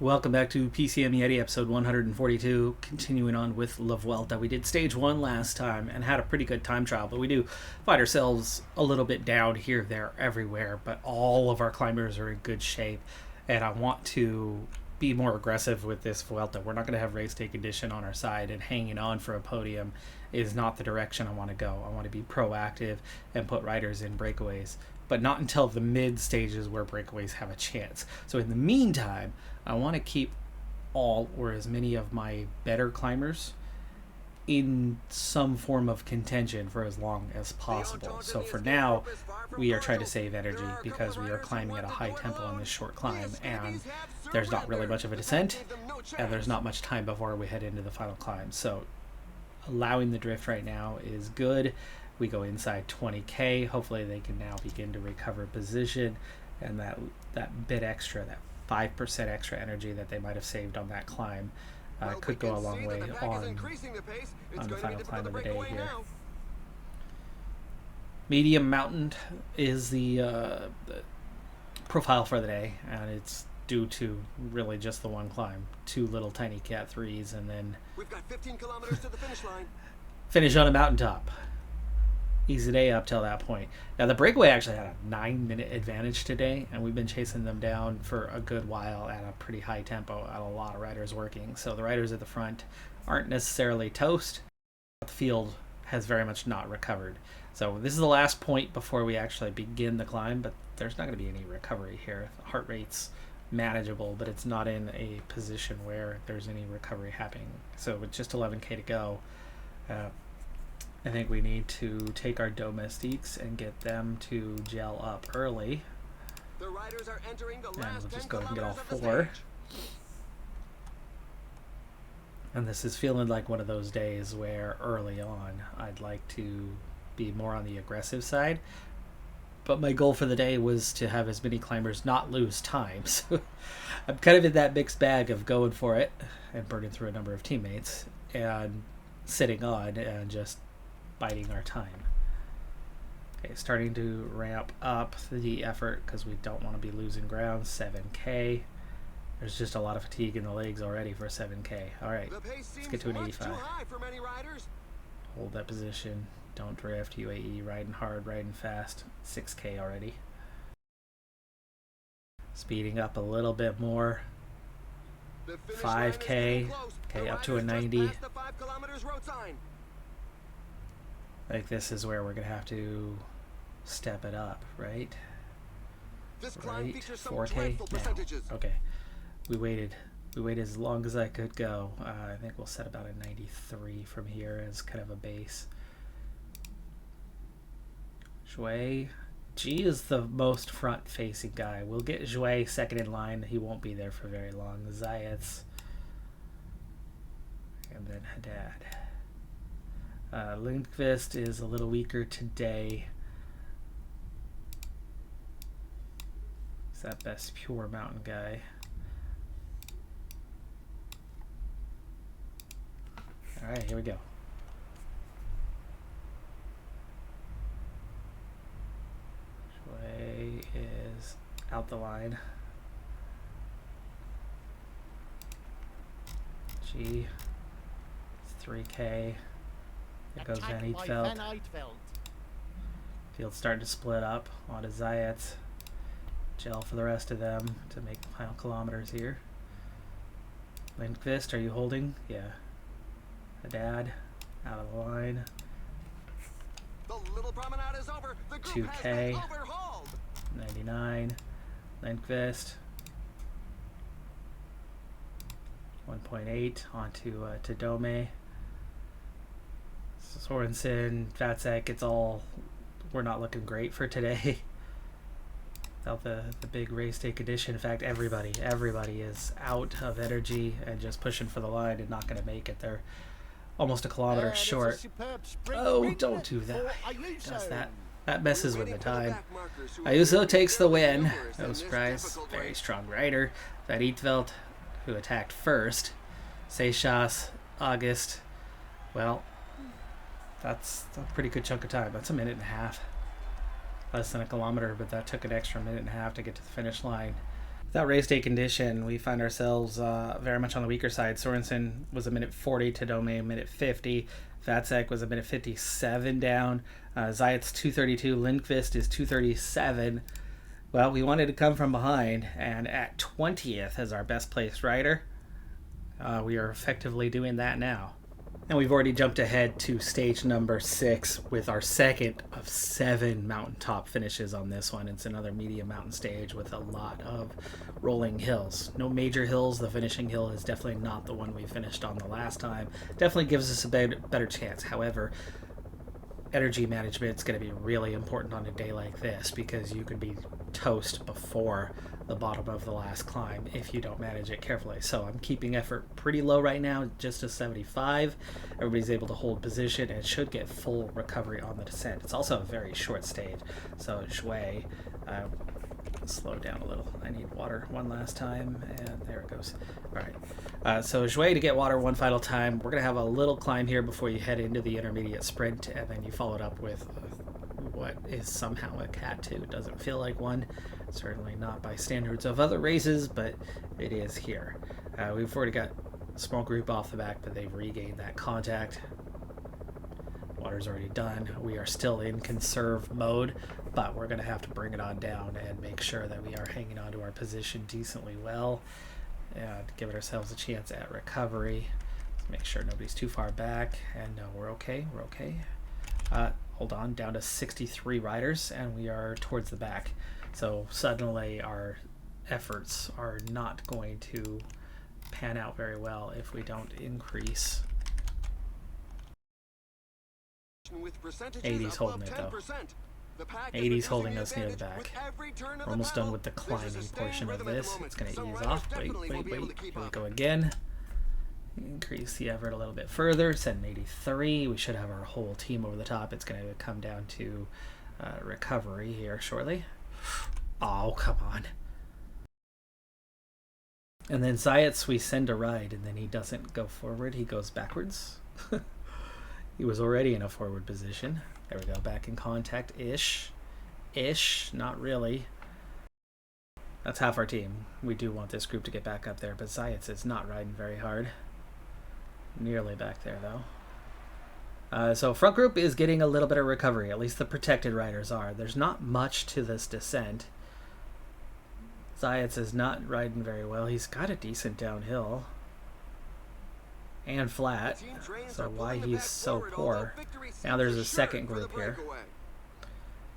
Welcome back to PCM Yeti episode 142, continuing on with La Vuelta. We did stage 1 last time and had a pretty good time trial, but we do find ourselves a little bit down here, there, everywhere, but all of our climbers are in good shape, and I want to be more aggressive with this Vuelta. We're not going to have race day condition on our side, and hanging on for a podium is not the direction I want to go. I want to be proactive and put riders in breakaways, but not until the mid stages where breakaways have a chance. So in the meantime, I want to keep all or as many of my better climbers in some form of contention for as long as possible. So for now, we are trying to save energy because we are climbing at a high tempo on this short climb, and there's not really much of a descent, and there's not much time before we head into the final climb. So allowing the drift right now is good. We go inside 20k. Hopefully they can now begin to recover position, and that bit extra, that 5% extra energy that they might have saved on that climb could go a long way on the final climb of the day here. Medium mountain is the profile for the day, and it's due to really just the one climb. 2 little tiny cat 3s, and then we've got 15 kilometers to the finish line. Finish on a mountaintop. Easy day up till that point. Now the breakaway actually had a 9-minute advantage today, and we've been chasing them down for a good while at a pretty high tempo, at a lot of riders working. So the riders at the front aren't necessarily toast, but the field has very much not recovered. So this is the last point before we actually begin the climb, but there's not going to be any recovery here. The heart rate's manageable, but it's not in a position where there's any recovery happening. So with just 11k to go, I think we need to take our domestiques and get them to gel up early. The riders are entering the and last we'll just 10 go ahead and get all kilometers 4. of the stage. And this is feeling like one of those days where early on I'd like to be more on the aggressive side. But my goal for the day was to have as many climbers not lose time. So I'm kind of in that mixed bag of going for it and burning through a number of teammates and sitting on and just biding our time. Okay, starting to ramp up the effort because we don't want to be losing ground. 7k. There's just a lot of fatigue in the legs already for 7k. Alright, let's get to an 85. Hold that position. Don't drift. UAE, riding hard, riding fast. 6k already. Speeding up a little bit more. 5k. Okay, up to a 90. I think this is where we're going to have to step it up, right? Right? 4k? No. Okay. We waited as long as I could go. I think we'll set about a 93 from here as kind of a base. Jouet. G is the most front-facing guy. We'll get Jouet second in line. He won't be there for very long. Zayats. And then Haddad. Lindqvist is a little weaker today. He's that best pure mountain guy. Alright, here we go. Jouet is out the line. G. It's 3k. There goes Van Eetveld. Field's starting to split up onto Zayats. Gel for the rest of them to make the final kilometers here. Lindqvist, are you holding? Yeah. Haddad, out of the line. The little promenade is over. The group 2k. has been overhauled. 99. Lindqvist. 1.8 onto to Dome. Sorensen, Vatsek, it's all, we're not looking great for today. Without the big race day condition. In fact, everybody is out of energy and just pushing for the line and not going to make it. They're almost a kilometer short. Oh, don't do that. Does that? That messes with the time. Ayuso takes the win. No surprise. Very strong rider. Van Eetveld, who attacked first. Seychelles, August. Well, that's a pretty good chunk of time. That's a minute and a half. Less than a kilometer, but that took an extra minute and a half to get to the finish line. Without race day condition, we find ourselves very much on the weaker side. Sorensen was a minute 40, Tadome a minute 50, Vatsek was a minute 57 down, Zayat's 232, Lindqvist is 237. Well, we wanted to come from behind, and at 20th as our best placed rider, we are effectively doing that now. And we've already jumped ahead to stage number 6 with our second of 7 mountaintop finishes on this one. It's another medium mountain stage with a lot of rolling hills. No major hills. The finishing hill is definitely not the one we finished on the last time. Definitely gives us a better chance. However, energy management is going to be really important on a day like this because you could be toast before the bottom of the last climb if you don't manage it carefully. So I'm keeping effort pretty low right now, just to 75. Everybody's able to hold position and should get full recovery on the descent. It's also a very short stage, so Shui, slow down a little. I need water one last time, and there it goes. All right, so Shui to get water one final time. We're gonna have a little climb here before you head into the intermediate sprint, and then you follow it up with what is somehow a Cat 2. It doesn't feel like one. Certainly not by standards of other races, but it is here. We've already got a small group off the back, but they've regained that contact. Water's already done. We are still in conserve mode, but we're going to have to bring it on down and make sure that we are hanging on to our position decently well and give ourselves a chance at recovery. Let's make sure nobody's too far back, and no, we're okay. We're okay. Hold on, down to 63 riders, and we are towards the back. So suddenly our efforts are not going to pan out very well if we don't increase. 80's holding it though. 80's holding us near the back. We're almost done with the climbing portion of this. It's going to ease off. Wait. Here we go again. Increase the effort a little bit further. Send 83. We should have our whole team over the top. It's going to come down to recovery here shortly. Oh, come on. And then Zayats, we send a ride, and then he doesn't go forward. He goes backwards. He was already in a forward position. There we go. Back in contact-ish. Not really. That's half our team. We do want this group to get back up there, but Zayats is not riding very hard. Nearly back there, though. So front group is getting a little bit of recovery. At least the protected riders are. There's not much to this descent. Zayats is not riding very well. He's got a decent downhill. And flat. So why he's so poor. Now there's a second group here.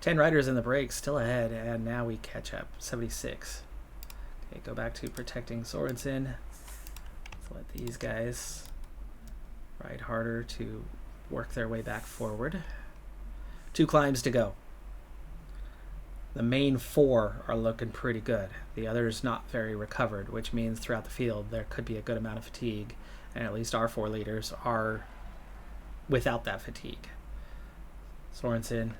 10 riders in the break, still ahead, and now we catch up. 76. Okay, go back to protecting Sorensen. Let's let these guys ride harder to work their way back forward. 2 climbs to go. The main 4 are looking pretty good. The others not very recovered, which means throughout the field there could be a good amount of fatigue, and at least our 4 leaders are without that fatigue. Sorensen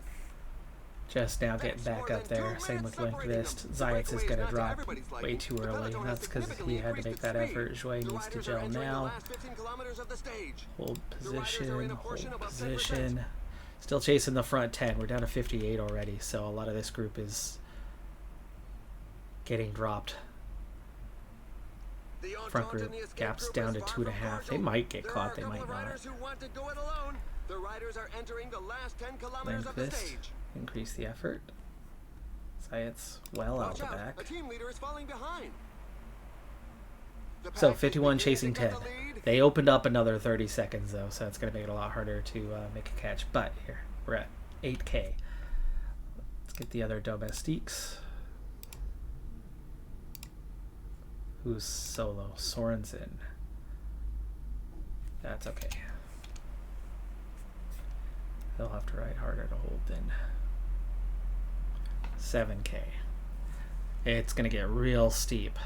just now getting back up there. Same with Lindqvist. Zayats is going to drop way too early. That's because he had to make that effort. Joy needs to gel now. Hold position. Still chasing the front 10. We're down to 58 already, so a lot of this group is getting dropped. Front group gaps down to 2.5. They might get caught, they might not. Lindqvist, increase the effort. Zayats well out the back. So 51 chasing 10. They opened up another 30 seconds though, so it's going to make it a lot harder to make a catch. But here, we're at 8K. Let's get the other domestiques. Who's solo? Sorensen. That's okay. They'll have to ride harder to hold then. 7K. It's going to get real steep.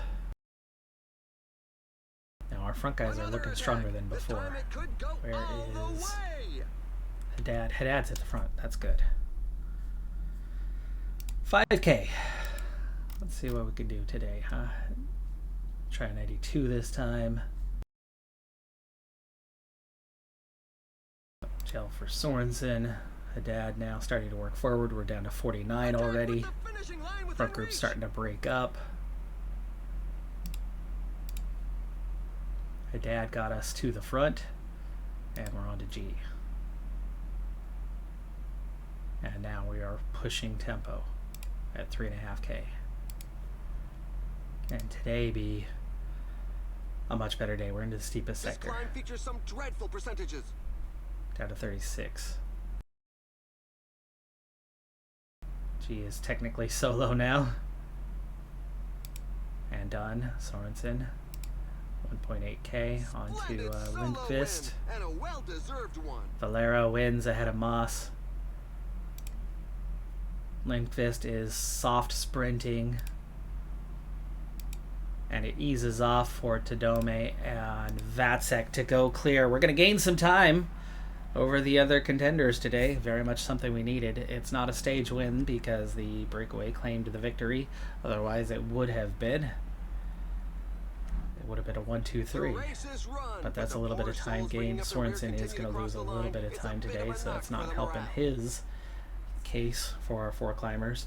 Now our front guys are looking stronger than before. Where is Haddad? Haddad's at the front. That's good. 5K. Let's see what we can do today, huh? Try 92 this time. Gel for Sorensen. Haddad now starting to work forward. We're down to 49 already. Front group's starting to break up. My dad got us to the front, and we're on to G. And now we are pushing tempo at 3.5K. And today be a much better day. We're into the steepest This sector. climb features some dreadful percentages. Down to 36. G is technically solo now. And done. Sorensen. 1.8K onto Splendid solo Lindqvist. win, and a well-deserved one. Valero wins ahead of Moss. Lindqvist is soft sprinting. And it eases off for Tadome and Vatsek to go clear. We're going to gain some time over the other contenders today. Very much something we needed. It's not a stage win because the breakaway claimed the victory. Otherwise, it would have been. It would have been a 1-2-3. But that's a little bit of time gained. Sorensen is going to lose a little bit of time today, so that's not helping his case for our 4 climbers.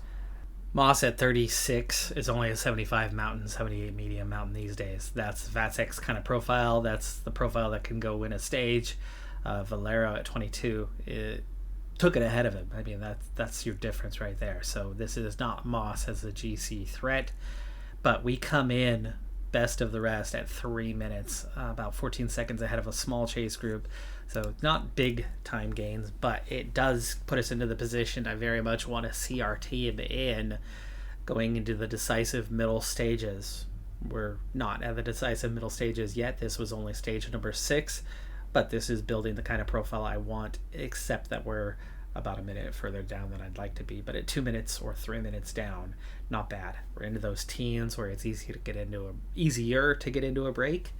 Moss at 36 is only a 75 mountain, 78 medium mountain these days. That's Vatsek's kind of profile. That's the profile that can go win a stage. Valero at 22 took it ahead of him. I mean, that's your difference right there. So this is not Moss as a GC threat, but we come in best of the rest at 3 minutes, about 14 seconds ahead of a small chase group. So not big time gains, but it does put us into the position I very much want to see our team in going into the decisive middle stages. We're not at the decisive middle stages yet. This was only stage number 6, but this is building the kind of profile I want, except that we're about a minute further down than I'd like to be. But at 2 minutes or 3 minutes down, not bad. We're into those teens where it's easier to get into a break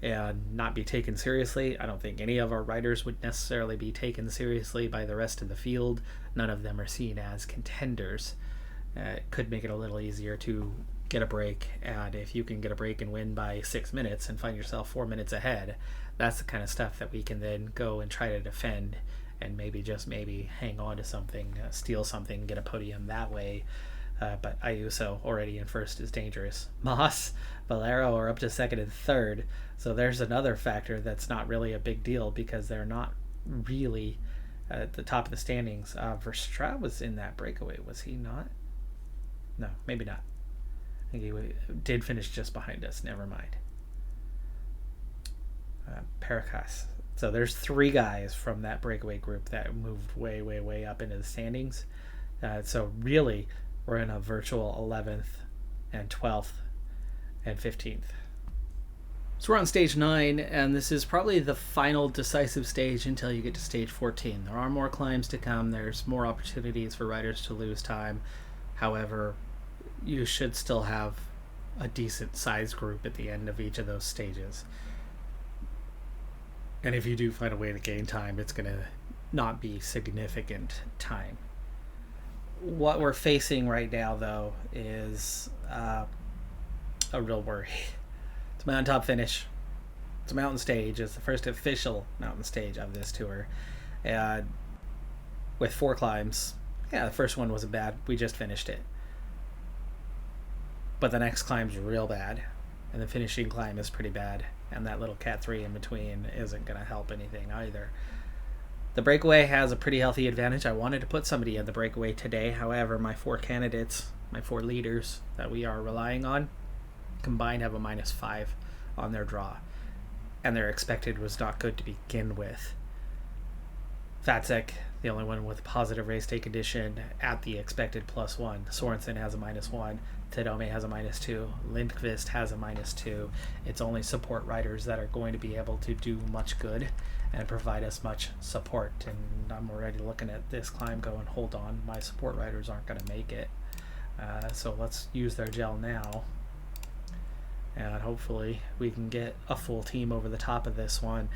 and not be taken seriously. I don't think any of our riders would necessarily be taken seriously by the rest of the field. None of them are seen as contenders. It could make it a little easier to get a break, and if you can get a break and win by 6 minutes and find yourself 4 minutes ahead, that's the kind of stuff that we can then go and try to defend and maybe, just maybe, hang on to something, steal something, get a podium that way. But Ayuso already in first is dangerous. Moss, Valero are up to second and third. So there's another factor that's not really a big deal because they're not really at the top of the standings. Verstraete was in that breakaway, was he not? No, maybe not. I think he did finish just behind us. Never mind. Paracas. So there's 3 guys from that breakaway group that moved way, way, way up into the standings. So really, we're in a virtual 11th and 12th and 15th. So we're on stage 9, and this is probably the final decisive stage until you get to stage 14. There are more climbs to come. There's more opportunities for riders to lose time. However, you should still have a decent size group at the end of each of those stages. And if you do find a way to gain time, it's going to not be significant time. What we're facing right now, though, is a real worry. It's a mountaintop finish. It's a mountain stage. It's the first official mountain stage of this tour. And with 4 climbs, yeah, the first one wasn't bad. We just finished it. But the next climb's real bad. And the finishing climb is pretty bad. And that little Cat 3 in between isn't going to help anything either. The breakaway has a pretty healthy advantage. I wanted to put somebody in the breakaway today. However, my 4 candidates, my 4 leaders that we are relying on, combined have a -5 on their draw. And their expected was not good to begin with. Vatsek, the only one with positive race day condition at the expected +1. Sorensen has a -1. Tadome has a -2. Lindqvist has a -2. It's only support riders that are going to be able to do much good and provide us much support. And I'm already looking at this climb going, hold on, my support riders aren't going to make it. So let's use their gel now. And hopefully we can get a full team over the top of this one.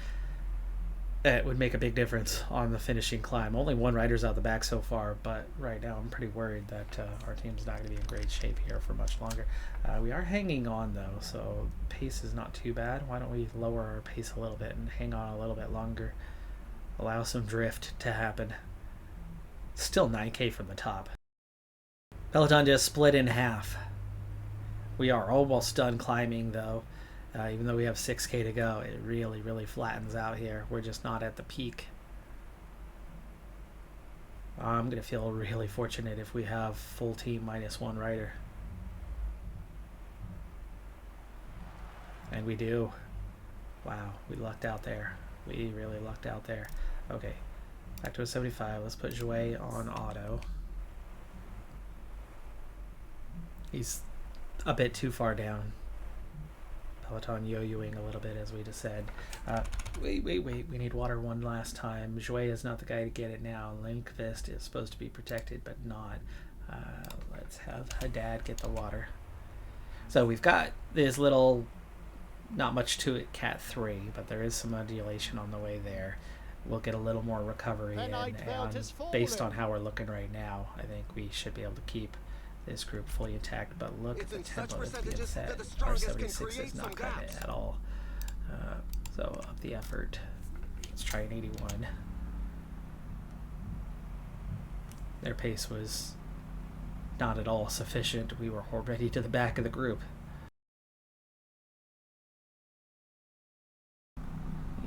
It would make a big difference on the finishing climb. Only 1 rider's out the back so far, but right now I'm pretty worried that our team's not going to be in great shape here for much longer. We are hanging on, though, so pace is not too bad. Why don't we lower our pace a little bit and hang on a little bit longer? Allow some drift to happen. Still 9K from the top. Peloton just split in half. We are almost done climbing, though, Even though we have 6K to go, it really, really flattens out here. We're just not at the peak. I'm going to feel really fortunate if we have full team -1 rider. And we do. Wow, we lucked out there. We really lucked out there. Okay, back to a 75. Let's put Jouet on auto. He's a bit too far down. Peloton yo-yoing a little bit, as we just said. Wait. We need water one last time. Jouet is not the guy to get it now. Lindqvist is supposed to be protected, but not. Let's have Haddad get the water. So we've got this little, not much to it, Cat 3, but there is some undulation on the way there. We'll get a little more recovery in, and based on how we're looking right now, I think we should be able to keep this group fully intact. But look at the tempo that's being set. Our 76 is not cutting it at all. So up the effort. Let's try an 81. Their pace was not at all sufficient. We were already to the back of the group.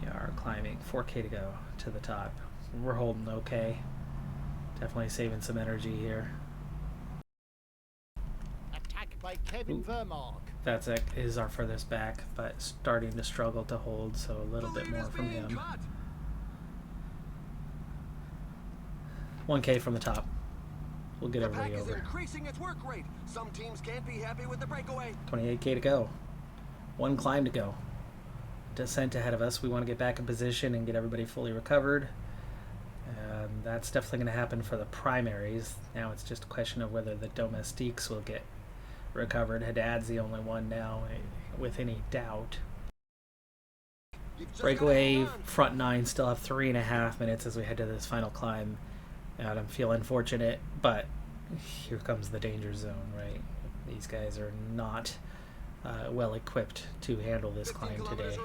We are climbing 4K to go to the top. We're holding okay. Definitely saving some energy here. By Kevin Vermark. That's is our furthest back, but starting to struggle to hold, so a little bit more from him. 1K from the top. We'll get everybody over. Increasing its work rate. Some teams can't be happy with the breakaway. 28K to go. 1 climb to go. Descent ahead of us. We want to get back in position and get everybody fully recovered. And that's definitely going to happen for the primaries. Now it's just a question of whether the domestiques will get recovered. Haddad's the only one now with any doubt. Breakaway front 9 still have 3.5 minutes as we head to this final climb, and I'm feeling fortunate, but here comes the danger zone, right? These guys are not well equipped to handle this climb today,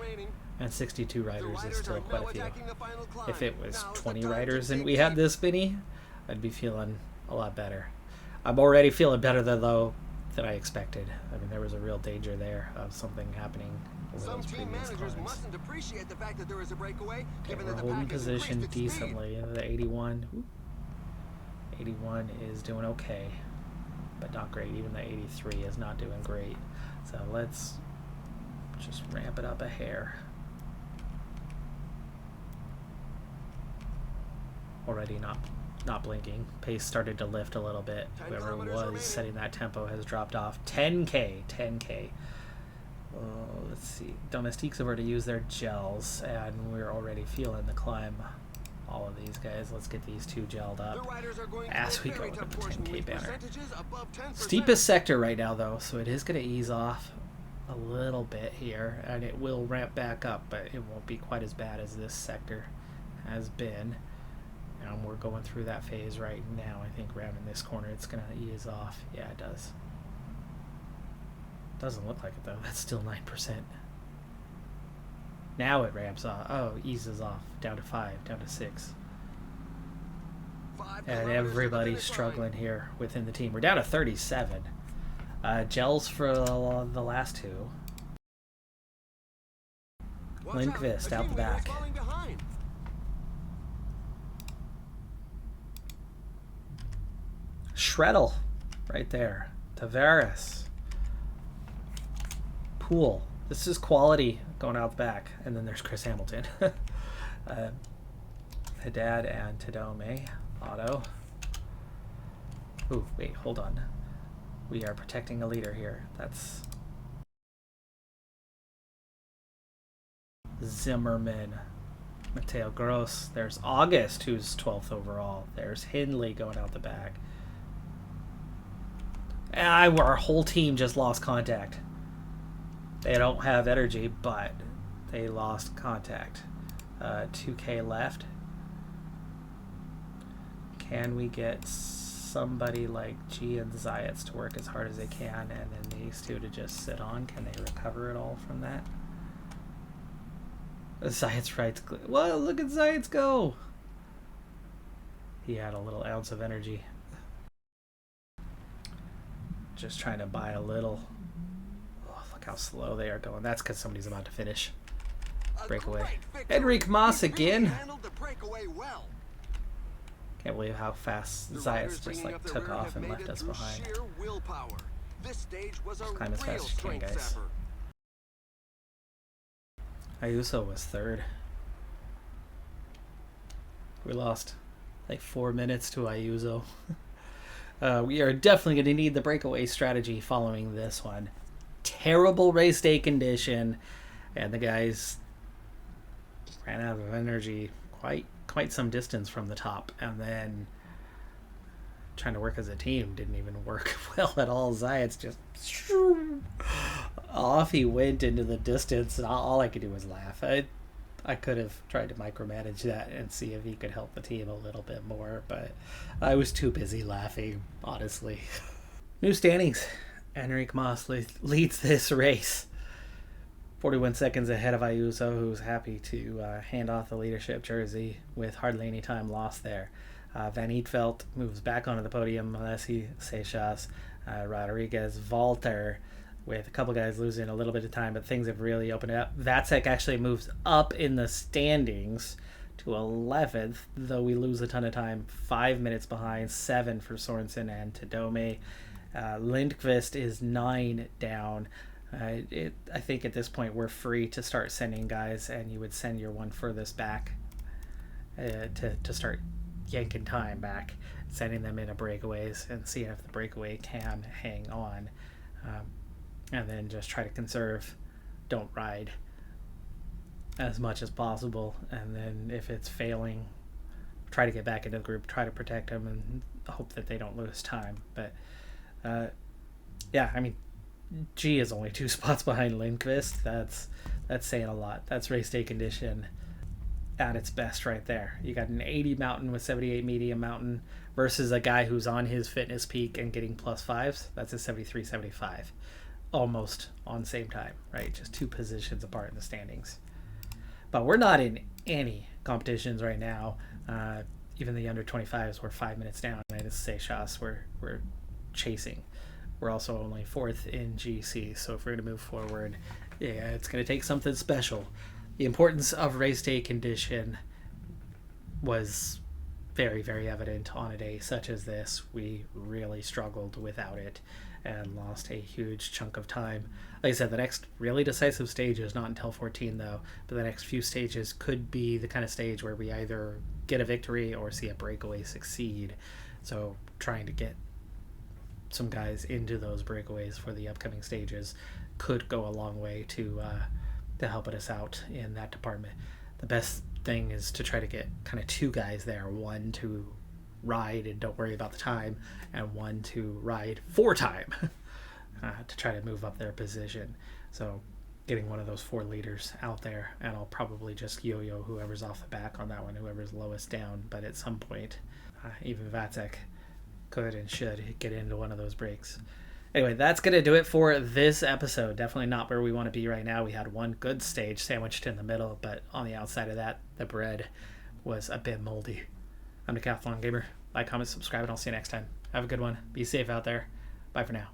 and 62 riders is still quite a few. If it was 20 riders and we had this many, I'd be feeling a lot better. I'm already feeling better than I expected. I mean, there was a real danger there of something happening over those previous climbs. Mustn't appreciate the fact that there is a breakaway, given we're that the holding pack has position increased its decently. The 81. 81 is doing okay, but not great. Even the 83 is not doing great. So let's just ramp it up a hair. Already not blinking. Pace started to lift a little bit. Whoever was setting that tempo has dropped off. 10K. Let's see. Domestiques have already used their gels, and we're already feeling the climb. All of these guys. Let's get these 2 gelled up as we go with the 10K banner. Steepest sector right now, though, so it is going to ease off a little bit here, and it will ramp back up, but it won't be quite as bad as this sector has been. And we're going through that phase right now. I think rounding this corner, it's going to ease off. Yeah, it does. Doesn't look like it, though. That's still 9%. Now it ramps off. Oh, eases off. Down to 5, down to 6. And everybody's struggling here within the team. We're down to 37. Gels for the last 2. Lindqvist out the back. Shreddle right there. Tavares. Poole. This is quality going out the back. And then there's Chris Hamilton. Haddad and Tadome. Auto. Ooh, wait, hold on. We are protecting a leader here. That's Zimmerman. Mateo Gross. There's August, who's 12th overall. There's Hindley going out the back. And our whole team just lost contact. They don't have energy, but they lost contact. 2K left. Can we get somebody like G and Zayats to work as hard as they can, and then these 2 to just sit on? Can they recover it all from that? Zayats right. Well, look at Zayats go. He had a little ounce of energy. Just trying to buy a little. Oh, look Look how slow they are going. That's because somebody's about to finish. A Breakaway. great victory. Enrique Mas He really again. handled the breakaway well. Can't believe how fast The Zayas riders just bringing like up the took rear off have and made left it us through behind. sheer willpower. This stage was a climb as real fast as you can, strength guys. sapper. Ayuso was third. We lost like 4 minutes to Ayuso. We are definitely going to need the breakaway strategy following this one. Terrible race day condition, and the guys ran out of energy quite some distance from the top, and then trying to work as a team didn't even work well at all. Zayas just off he went into the distance, and all I could do was laugh. I could have tried to micromanage that and see if he could help the team a little bit more, but I was too busy laughing, honestly. New standings. Enrique Mas leads this race. 41 seconds ahead of Ayuso, who's happy to hand off the leadership jersey with hardly any time lost there. Van Eetvelt moves back onto the podium, Alessi Seixas, Rodriguez, Valter, with a couple guys losing a little bit of time, but things have really opened up. Vacek actually moves up in the standings to 11th, though we lose a ton of time. 5 minutes behind, 7 for Sorensen and Tadome. Lindqvist is 9 down. I think at this point we're free to start sending guys, and you would send your one furthest back to start yanking time back, sending them into breakaways and seeing if the breakaway can hang on. And then just try to conserve, don't ride as much as possible. And then if it's failing, try to get back into the group, try to protect them, and hope that they don't lose time. But yeah, I mean, G is only 2 spots behind Lindqvist. That's saying a lot. That's race day condition at its best right there. You got an 80 mountain with 78 medium mountain versus a guy who's on his fitness peak and getting +5s. That's a 73, 75. Almost on same time, right? Just 2 positions apart in the standings. But we're not in any competitions right now. Even the under 25s, we're 5 minutes down. And it's Seixas we're chasing. We're also only 4th in GC, so if we're going to move forward, yeah, it's going to take something special. The importance of race day condition was very, very evident on a day such as this. We really struggled without it and lost a huge chunk of time. Like I said, the next really decisive stage is not until 14, though, but the next few stages could be the kind of stage where we either get a victory or see a breakaway succeed. So trying to get some guys into those breakaways for the upcoming stages could go a long way to helping us out in that department. The best thing is to try to get kind of 2 guys there, one to ride and don't worry about the time, and one to ride for time to try to move up their position. So getting one of those 4 leaders out there, and I'll probably just yo-yo whoever's off the back on that one, whoever's lowest down, but at some point even Vacek could and should get into one of those breaks. Anyway, that's going to do it for this episode. Definitely not where we want to be right now. We had one good stage sandwiched in the middle, but on the outside of that, the bread was a bit moldy. I'm Decathlon Gamer. Like, comment, subscribe, and I'll see you next time. Have a good one. Be safe out there. Bye for now.